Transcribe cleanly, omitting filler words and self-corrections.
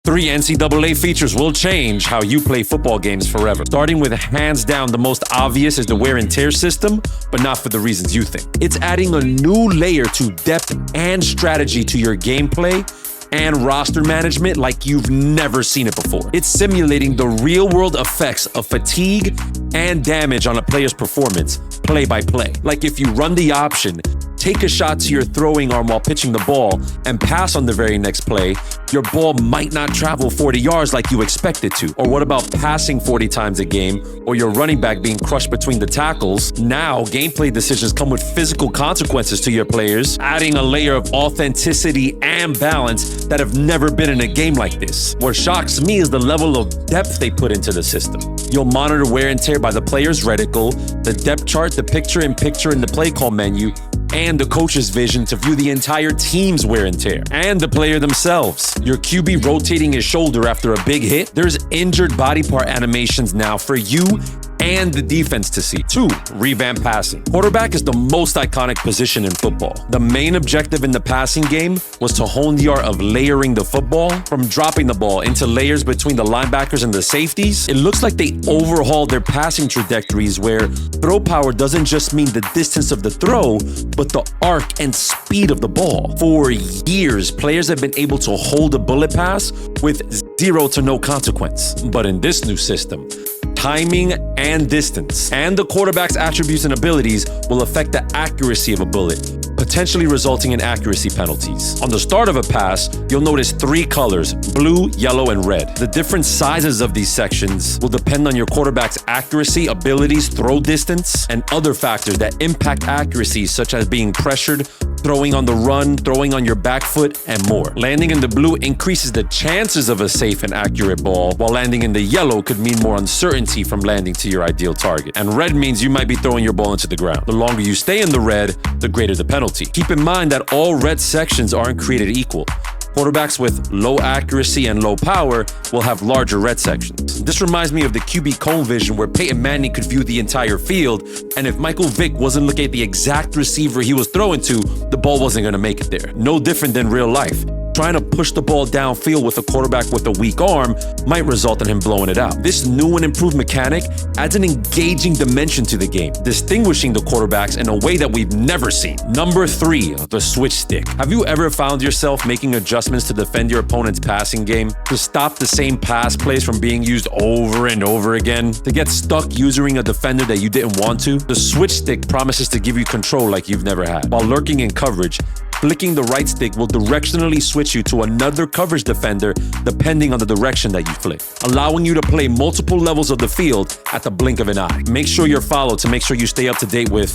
3 NCAA features will change how you play football games forever. Starting with hands down the most obvious is the wear and tear system, but not for the reasons you think. It's adding a new layer to depth and strategy to your gameplay and roster management like you've never seen it before. It's simulating the real-world effects of fatigue and damage on a player's performance, play by play. Like if you run the option, take a shot to your throwing arm while pitching the ball, and pass on the very next play, your ball might not travel 40 yards like you expect it to. Or what about passing 40 times a game, or your running back being crushed between the tackles? Now, gameplay decisions come with physical consequences to your players, adding a layer of authenticity and balance that have never been in a game like this. What shocks me is the level of depth they put into the system. You'll monitor wear and tear by the player's reticle, the depth chart, the picture-in-picture in the play call menu, and the coach's vision to view the entire team's wear and tear, and the player themselves. Your QB rotating his shoulder after a big hit. There's injured body part animations now for you and the defense to see. 2, revamp passing. Quarterback is the most iconic position in football. The main objective in the passing game was to hone the art of layering the football, from dropping the ball into layers between the linebackers and the safeties. It looks like they overhauled their passing trajectories, where throw power doesn't just mean the distance of the throw, but the arc and speed of the ball. For years, players have been able to hold a bullet pass with 0 to no consequence. But in this new system, timing and distance, and the quarterback's attributes and abilities will affect the accuracy of a bullet, potentially resulting in accuracy penalties. On the start of a pass, you'll notice 3 colors: blue, yellow, and red. The different sizes of these sections will depend on your quarterback's accuracy, abilities, throw distance, and other factors that impact accuracy, such as being pressured, throwing on the run, throwing on your back foot, and more. Landing in the blue increases the chances of a safe and accurate ball, while landing in the yellow could mean more uncertainty from landing to your ideal target. And red means you might be throwing your ball into the ground. The longer you stay in the red, the greater the penalty. Keep in mind that all red sections aren't created equal. Quarterbacks with low accuracy and low power will have larger red sections. This reminds me of the QB cone vision, where Peyton Manning could view the entire field, and if Michael Vick wasn't looking at the exact receiver he was throwing to, the ball wasn't going to make it there. No different than real life. Trying to push the ball downfield with a quarterback with a weak arm might result in him blowing it out. This new and improved mechanic adds an engaging dimension to the game, distinguishing the quarterbacks in a way that we've never seen. Number 3, the switch stick. Have you ever found yourself making adjustments to defend your opponent's passing game, to stop the same pass plays from being used over and over again, to get stuck using a defender that you didn't want to? The switch stick promises to give you control like you've never had. While lurking in coverage, flicking the right stick will directionally switch you to another coverage defender depending on the direction that you flick, allowing you to play multiple levels of the field at the blink of an eye. Make sure you're followed to make sure you stay up to date with